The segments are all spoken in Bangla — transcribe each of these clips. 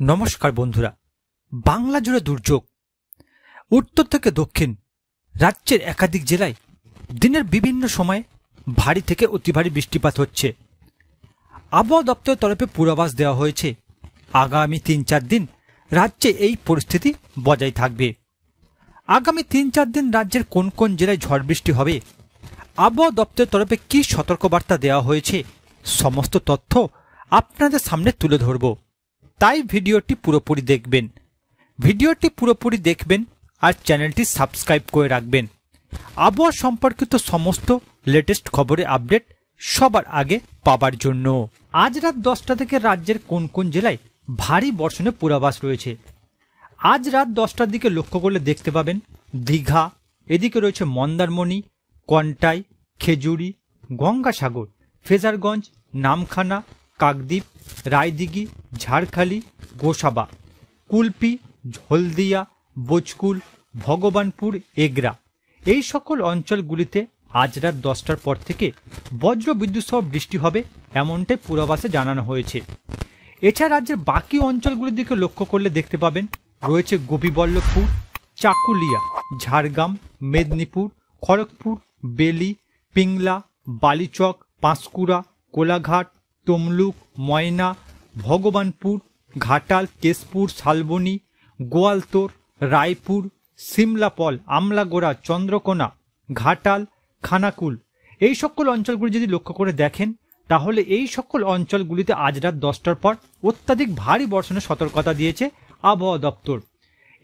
নমস্কার বন্ধুরা, বাংলা জুড়ে দুর্যোগ। উত্তর থেকে দক্ষিণ রাজ্যের একাধিক জেলায় দিনের বিভিন্ন সময়ে ভারী থেকে অতি ভারী বৃষ্টিপাত হচ্ছে। আবহাওয়া দপ্তরের তরফে পূর্বাভাস দেওয়া হয়েছে আগামী ৩-৪ দিন রাজ্যে এই পরিস্থিতি বজায় থাকবে। আগামী ৩-৪ দিন রাজ্যের কোন কোন জেলায় ঝড় বৃষ্টি হবে, আবহাওয়া দপ্তরের তরফে কী সতর্কবার্তা দেওয়া হয়েছে, সমস্ত তথ্য আপনাদের সামনে তুলে ধরব। তাই ভিডিওটি পুরোপুরি দেখবেন আর চ্যানেলটি সাবস্ক্রাইব করে রাখবেন। আবহাওয়া সম্পর্কিত সমস্ত লেটেস্ট খবরের আপডেট সবার আগে পাবার জন্য। আজ রাত 10টা থেকে রাজ্যের কোন কোন জেলায় ভারী বর্ষণের পূর্বাভাস রয়েছে। আজ রাত 10টার দিকে লক্ষ্য করলে দেখতে পাবেন দীঘা, এদিকে রয়েছে মন্দারমণি, কন্টাই, খেজুরি, গঙ্গাসাগর, ফ্রেজারগঞ্জ, নামখানা, কাকদ্বীপ, রায়দিঘি, ঝাড়খালি, গোসাবা, কুলপি, হলদিয়া, বোচকুল, ভগবানপুর, এগরা এই সকল অঞ্চলগুলিতে আজ রাত 10টার পর থেকে বজ্র বিদ্যুৎ সহ বৃষ্টি হবে এমনটাই পূর্বাভাসে জানানো হয়েছে। এছাড়া রাজ্যের বাকি অঞ্চলগুলির দিকে লক্ষ্য করলে দেখতে পাবেন রয়েছে গোপীবল্লভপুর, চাকুলিয়া, ঝাড়গ্রাম, মেদিনীপুর, খড়গপুর, বেলি, পিংলা, বালিচক, পাঁশকুড়া, কোলাঘাট, তমলুক, ময়না, ভগবানপুর, ঘাটাল, কেশপুর, শালবনী, গোয়ালতোড়, রায়পুর, সিমলাপল, আমলাগোড়া, চন্দ্রকোনা, ঘাটাল, খানাকুল এই সকল অঞ্চলগুলি যদি লক্ষ্য করে দেখেন তাহলে এই সকল অঞ্চলগুলিতে আজ রাত 10টার পর অত্যাধিক ভারী বর্ষণের সতর্কতা দিয়েছে আবহাওয়া দপ্তর।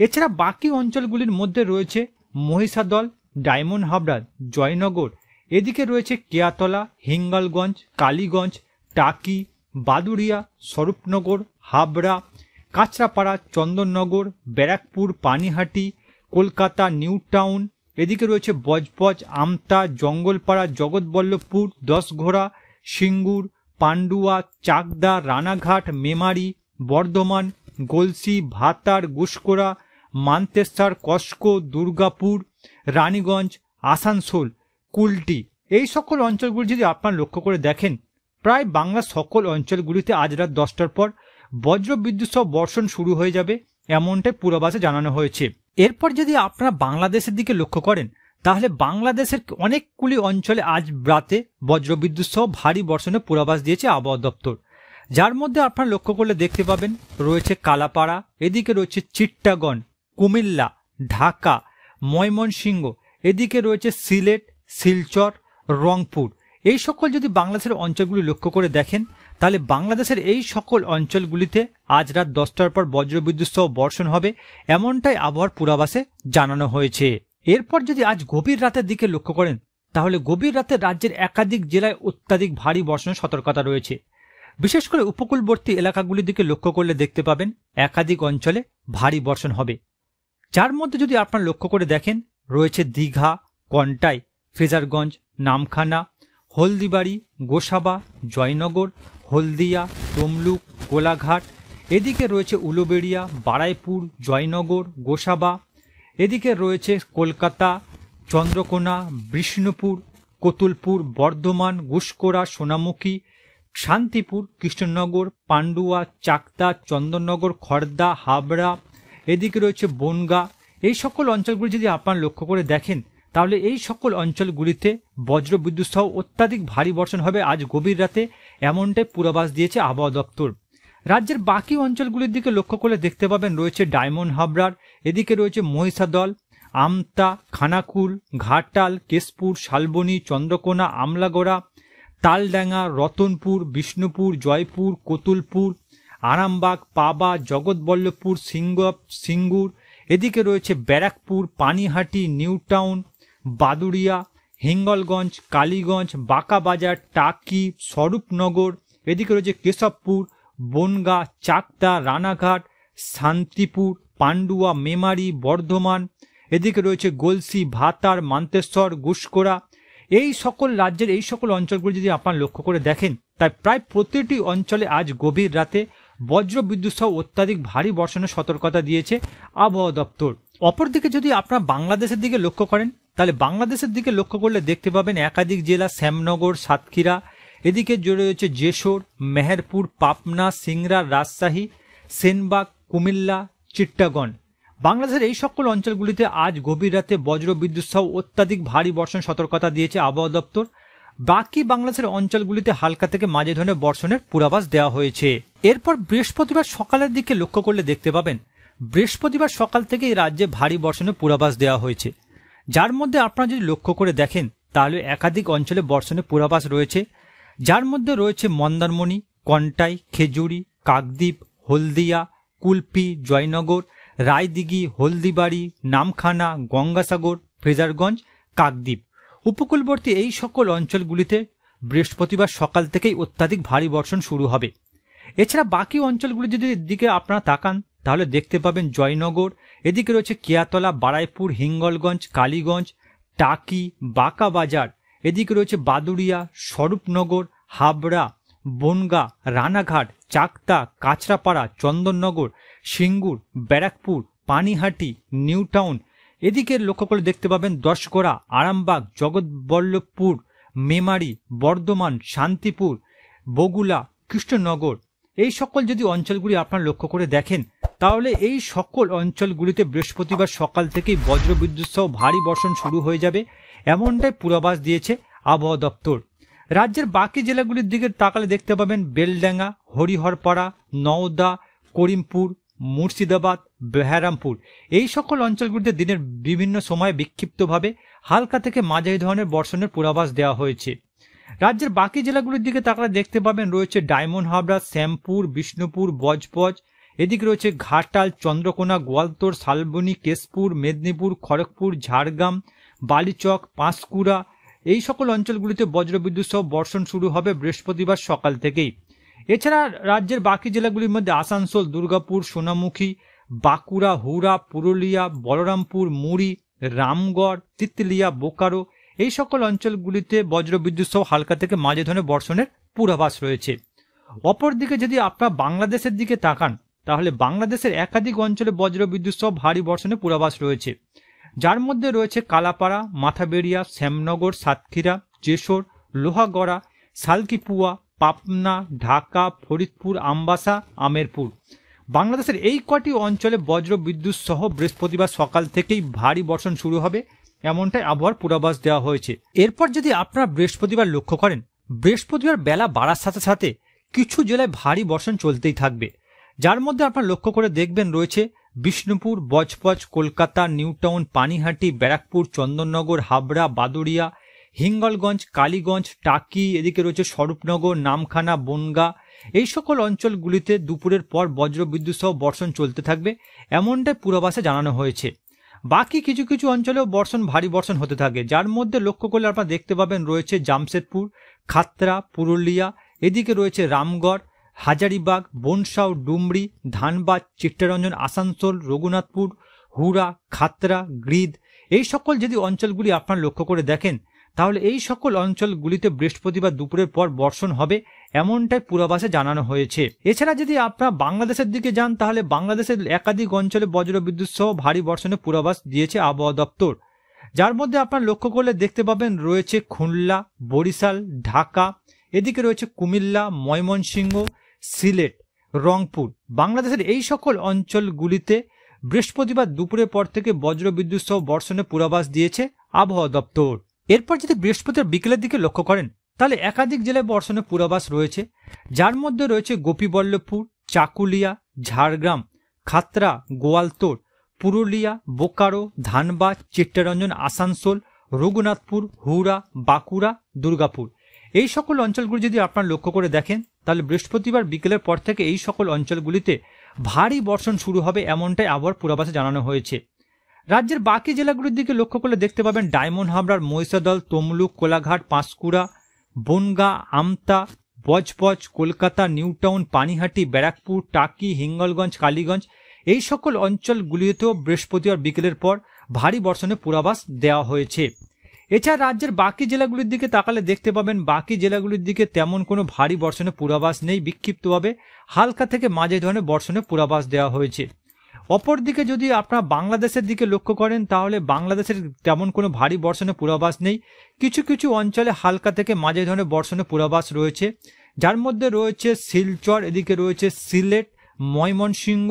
এছাড়া বাকি অঞ্চলগুলির মধ্যে রয়েছে মহিষাদল, ডায়মন্ড হাবড়া, জয়নগর, এদিকে রয়েছে কেয়াতলা, হিঙ্গলগঞ্জ, কালীগঞ্জ, টাকি, বাদুড়িয়া, স্বরূপনগর, হাবড়া, কাঁচরাপাড়া, চন্দননগর, ব্যারাকপুর, পানিহাটি, কলকাতা, নিউ টাউন, এদিকে রয়েছে বজবজ, আমতা, জঙ্গলপাড়া, জগৎবল্লভপুর, দশঘোড়া, সিঙ্গুর, পান্ডুয়া, চাকদা, রানাঘাট, মেমারি, বর্ধমান, গলসি, ভাতার, গুসকোড়া, মান্তেশ্বর, কস্কো, দুর্গাপুর, রানীগঞ্জ, আসানসোল, কুলটি এই সকল অঞ্চলগুলি যদি আপনারা লক্ষ্য করে দেখেন প্রায় বাংলার সকল অঞ্চলগুলিতে আজ রাত 10টার পর বজ্র বিদ্যুৎ সহ বর্ষণ শুরু হয়ে যাবে এমনটাই পূর্বাভাসে জানানো হয়েছে। এরপর যদি আপনারা বাংলাদেশের দিকে লক্ষ্য করেন তাহলে বাংলাদেশের অনেকগুলি অঞ্চলে আজ রাতে বজ্রবিদ্যুৎ সহ ভারী বর্ষণের পূর্বাভাস দিয়েছে আবহাওয়া দপ্তর, যার মধ্যে আপনারা লক্ষ্য করলে দেখতে পাবেন রয়েছে কালাপাড়া, এদিকে রয়েছে চিট্টাগং, কুমিল্লা, ঢাকা, ময়মনসিংহ, এদিকে রয়েছে সিলেট, শিলচর, রংপুর এই সকল যদি বাংলাদেশের অঞ্চলগুলি লক্ষ্য করে দেখেন তাহলে বাংলাদেশের এই সকল অঞ্চলগুলিতে আজ রাত 10টার পর বজ্রবিদ্যুৎ সহ বর্ষণ হবে এমনটাই আবহাওয়ার পূর্বাভাসে জানানো হয়েছে। এরপর যদি আজ গভীর রাতের দিকে লক্ষ্য করেন তাহলে গভীর রাতে রাজ্যের একাধিক জেলায় অত্যাধিক ভারী বর্ষণের সতর্কতা রয়েছে। বিশেষ করে উপকূলবর্তী এলাকাগুলির দিকে লক্ষ্য করলে দেখতে পাবেন একাধিক অঞ্চলে ভারী বর্ষণ হবে, যার মধ্যে যদি আপনারা লক্ষ্য করে দেখেন রয়েছে দীঘা, কন্টাই, ফ্রেজারগঞ্জ, নামখানা, হলদিবাড়ি, গোসাবা, জয়নগর, হলদিয়া, তমলুক, কোলাঘাট, এদিকে রয়েছে উলুবেড়িয়া, বারাইপুর, জয়নগর, গোসাবা, এদিকে রয়েছে কলকাতা, চন্দ্রকোনা, বিষ্ণুপুর, কতুলপুর, বর্ধমান, গুসকোড়া, সোনামুখী, শান্তিপুর, কৃষ্ণনগর, পান্ডুয়া, চাকদা, চন্দননগর, খড়দা, হাবড়া, এদিকে রয়েছে বনগা এই সকল অঞ্চলগুলি যদি আপনারা লক্ষ্য করে দেখেন তাহলে এই সকল অঞ্চলগুলিতে বজ্রবিদ্যুৎ সহ অত্যাধিক ভারী বর্ষণ হবে আজ গভীর রাতে এমনটাই পূর্বাভাস দিয়েছে আবহাওয়া দপ্তর। রাজ্যের বাকি অঞ্চলগুলির দিকে লক্ষ্য করলে দেখতে পাবেন রয়েছে ডায়মন্ড হাবড়ার, এদিকে রয়েছে মহিষাদল, আমতা, খানাকুল, ঘাটাল, কেশপুর, শালবনী, চন্দ্রকোনা, আমলাগোড়া, তালডাঙ্গা, রতনপুর, বিষ্ণুপুর, জয়পুর, কতুলপুর, আরামবাগ, পাবা, জগৎবল্লভপুর, সিঙ্গুর, এদিকে রয়েছে ব্যারাকপুর, পানিহাটি, নিউ টাউন, বাদুড়িয়া, হিঙ্গলগঞ্জ, কালীগঞ্জ, বাঁকাবাজার, টাকি, স্বরূপনগর, এদিকে রয়েছে কেশবপুর, বনগা, চাকদা, রানাঘাট, শান্তিপুর, পান্ডুয়া, মেমারি, বর্ধমান, এদিকে রয়েছে গলসি, ভাতার, মান্তেশ্বর, গুসকোড়া এই সকল রাজ্যের এই সকল অঞ্চলগুলি যদি আপনারা লক্ষ্য করে দেখেন তাই প্রায় প্রতিটি অঞ্চলে আজ গভীর রাতে বজ্র বিদ্যুৎ সহ অত্যাধিক ভারী বর্ষণের সতর্কতা দিয়েছে আবহাওয়া দপ্তর। অপরদিকে যদি আপনারা বাংলাদেশের দিকে লক্ষ্য করেন তাহলে বাংলাদেশের দিকে লক্ষ্য করলে দেখতে পাবেন একাধিক জেলা শ্যামনগর, সাতক্ষীরা, এদিকে রয়েছে যশোর, মেহেরপুর, পাবনা, সিংড়া, রাজশাহী, সেনবাগ, কুমিল্লা, চিট্টাগং। বাংলাদেশের এই সকল অঞ্চলগুলিতে আজ গভীর রাতে বজ্রবিদ্যুৎ সহ অত্যাধিক ভারী বর্ষণ সতর্কতা দিয়েছে আবহাওয়া দপ্তর। বাকি বাংলাদেশের অঞ্চলগুলিতে হালকা থেকে মাঝে ধরনের বর্ষণের পূর্বাভাস দেওয়া হয়েছে। এরপর বৃহস্পতিবার সকালের দিকে লক্ষ্য করলে দেখতে পাবেন বৃহস্পতিবার সকাল থেকেই রাজ্যে ভারী বর্ষণের পূর্বাভাস দেওয়া হয়েছে, যার মধ্যে আপনারা যদি লক্ষ্য করে দেখেন তাহলে একাধিক অঞ্চলে বর্ষণের পূর্বাভাস রয়েছে, যার মধ্যে রয়েছে মন্দারমণি, কন্টাই, খেজুরি, কাকদ্বীপ, হলদিয়া, কুলপি, জয়নগর, রায়দিঘি, হলদিবাড়ি, নামখানা, গঙ্গাসাগর, ফ্রেজারগঞ্জ, কাকদ্বীপ। উপকূলবর্তী এই সকল অঞ্চলগুলিতে বৃহস্পতিবার সকাল থেকেই অত্যাধিক ভারী বর্ষণ শুরু হবে। এছাড়া বাকি অঞ্চলগুলি যদি দিকে আপনারা তাকান তাহলে দেখতে পাবেন জয়নগর, এদিকে রয়েছে কেয়াতলা, বারাইপুর, হিঙ্গলগঞ্জ, কালীগঞ্জ, টাকি, বাঁকাবাজার, এদিকে রয়েছে বাদুড়িয়া, স্বরূপনগর, হাবড়া, বনগাঁ, রানাঘাট, চাকদা, কাঁচরাপাড়া, চন্দননগর, সিঙ্গুর, ব্যারাকপুর, পানিহাটি, নিউ টাউন। এদিকে লক্ষ্য করে দেখতে পাবেন দশগড়া, আরামবাগ, জগৎবল্লভপুর, মেমারি, বর্ধমান, শান্তিপুর, বগুলা, কৃষ্ণনগর। এই সকল যদি অঞ্চলগুলি আপনারা লক্ষ্য করে দেখেন তাহলে এই সকল অঞ্চলগুলিতে বৃহস্পতিবার সকাল থেকেই বজ্রবিদ্যুৎ সহ ভারী বর্ষণ শুরু হয়ে যাবে, এমনটাই পূর্বাভাস দিয়েছে আবহাওয়া দপ্তর। রাজ্যের বাকি জেলাগুলির দিকে তাকালে দেখতে পাবেন বেলডাঙ্গা, হরিহরপাড়া, নওদা, করিমপুর, মুর্শিদাবাদ, বেহারামপুর। এই সকল অঞ্চলগুলিতে দিনের বিভিন্ন সময়ে বিক্ষিপ্তভাবে হালকা থেকে মাঝারি ধরনের বর্ষণের পূর্বাভাস দেওয়া হয়েছে। রাজ্যের বাকি জেলাগুলির দিকে তাকালে দেখতে পাবেন রয়েছে ডায়মন্ড হাবড়া, শ্যামপুর, বিষ্ণুপুর, বজবজ, এদিকে রয়েছে ঘাটাল, চন্দ্রকোনা, গোয়ালতোর, শালবনী, কেশপুর, মেদিনীপুর, খড়গপুর, ঝাড়গ্রাম, বালিচক, পাঁশকুড়া। এই সকল অঞ্চলগুলিতে বজ্রবিদ্যুৎ সহ বর্ষণ শুরু হবে বৃহস্পতিবার সকাল থেকেই। এছাড়া রাজ্যের বাকি জেলাগুলির মধ্যে আসানসোল, দুর্গাপুর, সোনামুখী, বাঁকুড়া, হুড়া, পুরুলিয়া, বলরামপুর, মুড়ি, রামগড়, তিতলিয়া, বোকারো, এই সকল অঞ্চলগুলিতে বজ্রবিদ্যুৎ সহ হালকা থেকে মাঝে ধরনের বর্ষণের পূর্বাভাস রয়েছে। অপরদিকে যদি আপনারা বাংলাদেশের দিকে তাকান তাহলে বাংলাদেশের একাধিক অঞ্চলে বজ্রবিদ্যুৎ সহ ভারী বর্ষণের পূর্বাভাস রয়েছে, যার মধ্যে রয়েছে কালাপাড়া, মাথাবেড়িয়া, শ্যামনগর, সাতক্ষীরা, যশোর, লোহাগড়া, সালকিপুয়া, পাবনা, ঢাকা, ফরিদপুর, আমবাসা, আমেরপুর। বাংলাদেশের এই কটি অঞ্চলে বজ্রবিদ্যুৎ সহ বৃহস্পতিবার সকাল থেকেই ভারী বর্ষণ শুরু হবে, এমনটাই আবহাওয়ার পূর্বাভাস দেওয়া হয়েছে। এরপর যদি আপনারা বৃহস্পতিবার লক্ষ্য করেন বৃহস্পতিবার বেলা বাড়ার সাথে সাথে কিছু জেলায় ভারী বর্ষণ চলতেই থাকবে, যার মধ্যে আপনারা লক্ষ্য করে দেখবেন রয়েছে বিষ্ণুপুর, বজবজ, কলকাতা, নিউ টাউন, পানিহাটি, ব্যারাকপুর, চন্দননগর, হাবড়া, বাদুড়িয়া, হিঙ্গলগঞ্জ, কালীগঞ্জ, টাকি, এদিকে রয়েছে স্বরূপনগর, নামখানা, বনগাঁ। এই সকল অঞ্চলগুলিতে দুপুরের পর বজ্রবিদ্যুৎ সহ বর্ষণ চলতে থাকবে, এমনটাই পূর্বাভাসে জানানো হয়েছে। বাকি কিছু কিছু অঞ্চলেও ভারী বর্ষণ হতে থাকে, যার মধ্যে লক্ষ্য করলে আপনারা দেখতে পাবেন রয়েছে জামশেদপুর, খাতড়া, পুরুলিয়া, এদিকে রয়েছে রামগড়, হাজারিবাগ, বনসাও, ডুমরি, ধানবাদ, চিত্তরঞ্জন, আসানসোল, রঘুনাথপুর, হুড়া, খাতড়া, গ্রিদ। এই সকল যদি অঞ্চলগুলি আপনারা লক্ষ্য করে দেখেন তাহলে এই সকল অঞ্চলগুলিতে বৃহস্পতিবার দুপুরের পর বর্ষণ হবে, এমনটাই পূর্বাভাসে জানানো হয়েছে। এছাড়া যদি আপনারা বাংলাদেশের দিকে যান তাহলে বাংলাদেশের একাধিক অঞ্চলে বজ্রবিদ্যুৎ সহ ভারী বর্ষণের পূর্বাভাস দিয়েছে আবহাওয়া দপ্তর, যার মধ্যে আপনারা লক্ষ্য করলে দেখতে পাবেন রয়েছে খুলনা, বরিশাল, ঢাকা, এদিকে রয়েছে কুমিল্লা, ময়মনসিংহ, সিলেট, রংপুর। বাংলাদেশের এই সকল অঞ্চলগুলিতে বৃহস্পতিবার দুপুরের পর থেকে বজ্রবিদ্যুৎ সহ বর্ষণের পূর্বাভাস দিয়েছে আবহাওয়া দপ্তর। এরপর যদি বৃহস্পতিবার বিকেলের দিকে লক্ষ্য করেন তাহলে একাধিক জেলায় বর্ষণের পূর্বাভাস রয়েছে, যার মধ্যে রয়েছে গোপীবল্লভপুর, চাকুলিয়া, ঝাড়গ্রাম, খাতড়া, গোয়ালতোর, পুরুলিয়া, বোকারো, ধানবাদ, চিত্তরঞ্জন, আসানসোল, রঘুনাথপুর, হুড়া, বাঁকুড়া, দুর্গাপুর। এই সকল অঞ্চলগুলি যদি আপনারা লক্ষ্য করে দেখেন তাহলে বৃহস্পতিবার বিকেলের পর থেকে এই সকল অঞ্চলগুলিতে ভারী বর্ষণ শুরু হবে, এমনটাই আবহাওয়ার পূর্বাভাসে জানানো হয়েছে। রাজ্যের বাকি জেলাগুলির দিকে লক্ষ্য করলে দেখতে পাবেন ডায়মন্ড হাবড়ার মহিষাদল, তমলুক, কোলাঘাট, পাঁশকুড়া, বনগাঁ, আমতা, বজবজ, কলকাতা, নিউ টাউন, পানিহাটি, ব্যারাকপুর, টাকি, হিঙ্গলগঞ্জ, কালীগঞ্জ। এই সকল অঞ্চলগুলিতেও বৃহস্পতিবার বিকেলের পর ভারী বর্ষণের পূর্বাভাস দেওয়া হয়েছে। এছাড়া রাজ্যের বাকি জেলাগুলির দিকে তাকালে দেখতে পাবেন বাকি জেলাগুলির দিকে তেমন কোনো ভারী বর্ষণের পূর্বাভাস নেই, বিক্ষিপ্তভাবে হালকা থেকে মাঝারি ধরনের বর্ষণের পূর্বাভাস দেওয়া হয়েছে। অপরদিকে যদি আপনারা বাংলাদেশের দিকে লক্ষ্য করেন তাহলে বাংলাদেশের তেমন কোনো ভারী বর্ষণের পূর্বাভাস নেই, কিছু কিছু অঞ্চলে হালকা থেকে মাঝারি ধরনের বর্ষণের পূর্বাভাস রয়েছে, যার মধ্যে রয়েছে শিলচর, এদিকে রয়েছে সিলেট, ময়মনসিংহ,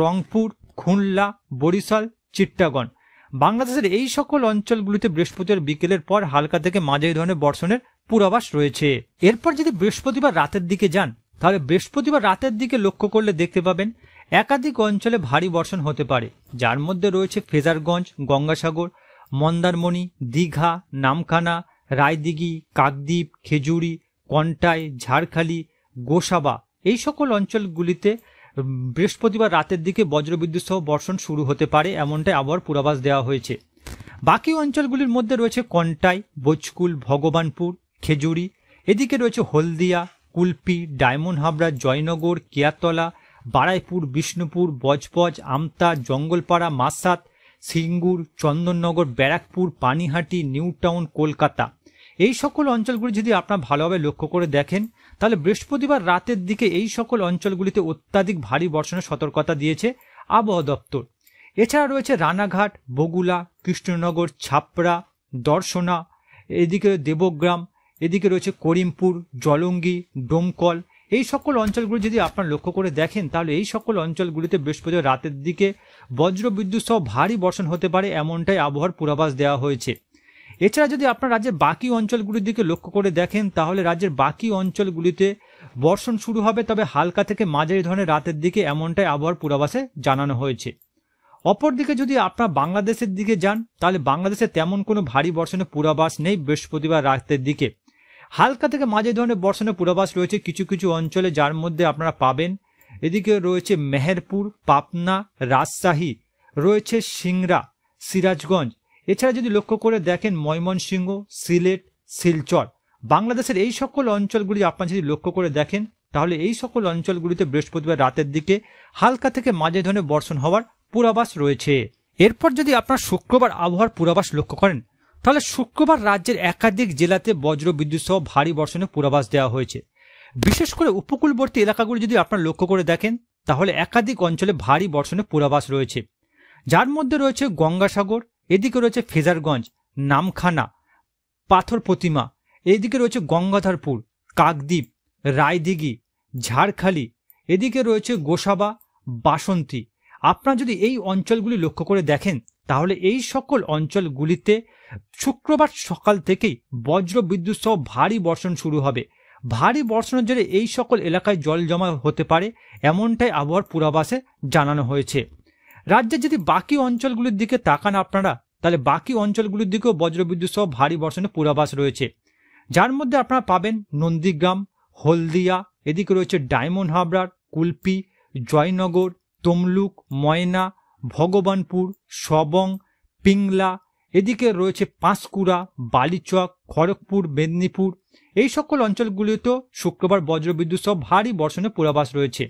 রংপুর, খুলনা, বরিশাল, চিট্টাগং। বাংলাদেশের এই সকল অঞ্চলগুলিতে বৃহস্পতিবার বিকেলের পর হালকা থেকে মাঝারি ধরনের বর্ষণের পূর্বাভাস রয়েছে। এরপর যদি বৃহস্পতিবার রাতের দিকে যান, তাহলে বৃহস্পতিবার রাতের দিকে লক্ষ্য করলে দেখতে পাবেন একাধিক অঞ্চলে ভারী বর্ষণ হতে পারে, যার মধ্যে রয়েছে ফ্রেজারগঞ্জ, গঙ্গাসাগর, মন্দারমণি, দীঘা, নামখানা, রায়দিঘি, কাকদ্বীপ, খেজুরি, কন্টাই, ঝাড়খালি, গোসাবা। এই সকল অঞ্চলগুলিতে বৃহস্পতিবার রাতের দিকে বজ্রবিদ্যুৎ সহ বর্ষণ শুরু হতে পারে, এমনটাই আবহাওয়ার পূর্বাভাস দেওয়া হয়েছে। বাকি অঞ্চলগুলির মধ্যে রয়েছে কন্টাই, বজকুল, ভগবানপুর, খেজুরি, এদিকে রয়েছে হলদিয়া, কুলপি, ডায়মন্ড হাবড়া, জয়নগর, কেয়াতলা, বারাইপুর, বিষ্ণুপুর, বজবজ, আমতা, জঙ্গলপাড়া, মাসাত, সিঙ্গুর, চন্দননগর, ব্যারাকপুর, পানিহাটি, নিউ টাউন, কলকাতা। এই সকল অঞ্চলগুলি যদি আপনারা ভালোভাবে লক্ষ্য করে দেখেন, তাহলে বৃহস্পতিবার রাতের দিকে এই সকল অঞ্চলগুলিতে অত্যাধিক ভারী বর্ষণের সতর্কতা দিয়েছে আবহাওয়া দপ্তর। এছাড়া রয়েছে রানাঘাট, বগুলা, কৃষ্ণনগর, ছাপড়া, দর্শনা, এদিকে দেবগ্রাম, এদিকে রয়েছে করিমপুর, জলঙ্গি, ডোমকল। এই সকল অঞ্চলগুলি যদি আপনারা লক্ষ্য করে দেখেন, তাহলে এই সকল অঞ্চলগুলিতে বৃহস্পতিবার রাতের দিকে বজ্রবিদ্যুৎ সহ ভারী বর্ষণ হতে পারে, এমনটাই আবহাওয়ার পূর্বাভাস দেওয়া হয়েছে। এছাড়া যদি আপনার রাজ্যের বাকি অঞ্চলগুলির দিকে লক্ষ্য করে দেখেন, তাহলে রাজ্যের বাকি অঞ্চলগুলিতে বর্ষণ শুরু হবে, তবে হালকা থেকে মাঝারি ধরনের রাতের দিকে, এমনটাই আবহাওয়ার পূর্বাভাসে জানানো হয়েছে। অপরদিকে যদি আপনারা বাংলাদেশের দিকে যান, তাহলে বাংলাদেশে তেমন কোনো ভারী বর্ষণের পূর্বাভাস নেই বৃহস্পতিবার রাতের দিকে। হালকা থেকে মাঝারি ধরনের বর্ষণের পূর্বাভাস রয়েছে কিছু কিছু অঞ্চলে, যার মধ্যে আপনারা পাবেন এদিকে রয়েছে মেহেরপুর, পাবনা, রাজশাহী, রয়েছে সিংড়া, সিরাজগঞ্জ। এছাড়া যদি লক্ষ্য করে দেখেন ময়মনসিংহ, সিলেট, শিলচর। বাংলাদেশের এই সকল অঞ্চলগুলি আপনারা যদি লক্ষ্য করে দেখেন, তাহলে এই সকল অঞ্চলগুলিতে বৃহস্পতিবার রাতের দিকে হালকা থেকে মাঝারি ধরনের বর্ষণ হওয়ার পূর্বাভাস রয়েছে। এরপর যদি আপনারা শুক্রবার আবহাওয়ার পূর্বাভাস লক্ষ্য করেন, তাহলে শুক্রবার রাজ্যের একাধিক জেলাতে বজ্রবিদ্যুৎ সহ ভারী বর্ষণের পূর্বাভাস দেওয়া হয়েছে। বিশেষ করে উপকূলবর্তী এলাকাগুলি যদি আপনারা লক্ষ্য করে দেখেন, তাহলে একাধিক অঞ্চলে ভারী বর্ষণের পূর্বাভাস রয়েছে, যার মধ্যে রয়েছে গঙ্গাসাগর, এদিকে রয়েছে ফ্রেজারগঞ্জ, নামখানা, পাথর প্রতিমা, এদিকে রয়েছে গঙ্গাধরপুর, কাকদ্বীপ, রায়দিঘি, ঝাড়খালি, এদিকে রয়েছে গোসাবা, বাসন্তী। আপনারা যদি এই অঞ্চলগুলি লক্ষ্য করে দেখেন, তাহলে এই সকল অঞ্চলগুলিতে শুক্রবার সকাল থেকেই বজ্রবিদ্যুৎ সহ ভারী বর্ষণ শুরু হবে। ভারী বর্ষণের জন্য এই সকল এলাকায় জল জমা হতে পারে, এমনটাই আবহাওয়ার পূর্বাভাসে জানানো হয়েছে। রাজ্যের যদি বাকি অঞ্চলগুলির দিকে তাকান আপনারা, তাহলে বাকি অঞ্চলগুলির দিকেও বজ্রবিদ্যুৎ সহ ভারী বর্ষণের পূর্বাভাস রয়েছে, যার মধ্যে আপনারা পাবেন নন্দীগ্রাম, হলদিয়া, এদিকে রয়েছে ডায়মন্ড হাবড়ার, কুলপি, জয়নগর, তমলুক, ময়না, ভগবানপুর, সবং, পিংলা, এদিকে রয়েছে পাঁশকুড়া, বালিচক, খড়গপুর, মেদিনীপুর। এই সকল অঞ্চলগুলিতেও শুক্রবার বজ্রবিদ্যুৎ সহ ভারী বর্ষণের পূর্বাভাস রয়েছে।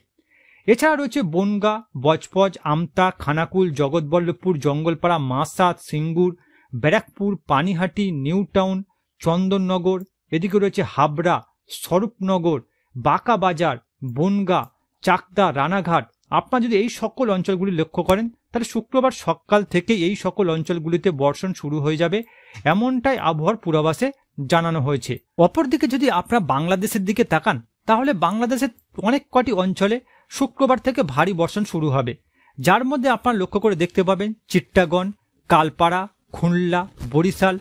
এছাড়া রয়েছে বনগা, বজবজ, আমতা, খানাকুল, জগৎবল্লভপুর, জঙ্গলপাড়া, মাসাত, সিঙ্গুর, ব্যারাকপুর, পানিহাটি, নিউ টাউন, চন্দননগর, এদিকে রয়েছে হাবড়া, স্বরূপনগর, বাঁকা বাজার, বনগা, চাকদা, রানাঘাট। আপনারা যদি এই সকল অঞ্চলগুলি লক্ষ্য করেন, তাহলে শুক্রবার সকাল থেকে এই সকল অঞ্চলগুলিতে বর্ষণ শুরু হয়ে যাবে, এমনটাই আবহাওয়ার পূর্বাভাসে জানানো হয়েছে। অপরদিকে যদি আপনারা বাংলাদেশের দিকে তাকান, তাহলে বাংলাদেশের অনেক কটি অঞ্চলে শুক্রবার থেকে ভারী বর্ষণ শুরু হবে, যার মধ্যে আপনারা লক্ষ্য করে দেখতে পাবেন চিট্টাগং, কালপাড়া, খুলনা, বরিশাল,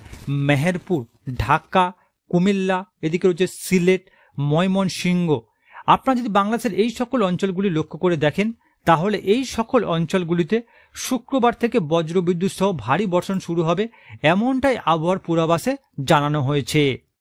মেহেরপুর, ঢাকা, কুমিল্লা, এদিকে রয়েছে সিলেট, ময়মনসিংহ। আপনারা যদি বাংলাদেশের এই সকল অঞ্চলগুলি লক্ষ্য করে দেখেন, তাহলে এই সকল অঞ্চলগুলিতে শুক্রবার থেকে বজ্রবিদ্যুৎ সহ ভারী বর্ষণ শুরু হবে, এমনটাই আবহাওয়ার পূর্বাভাসে জানানো হয়েছে।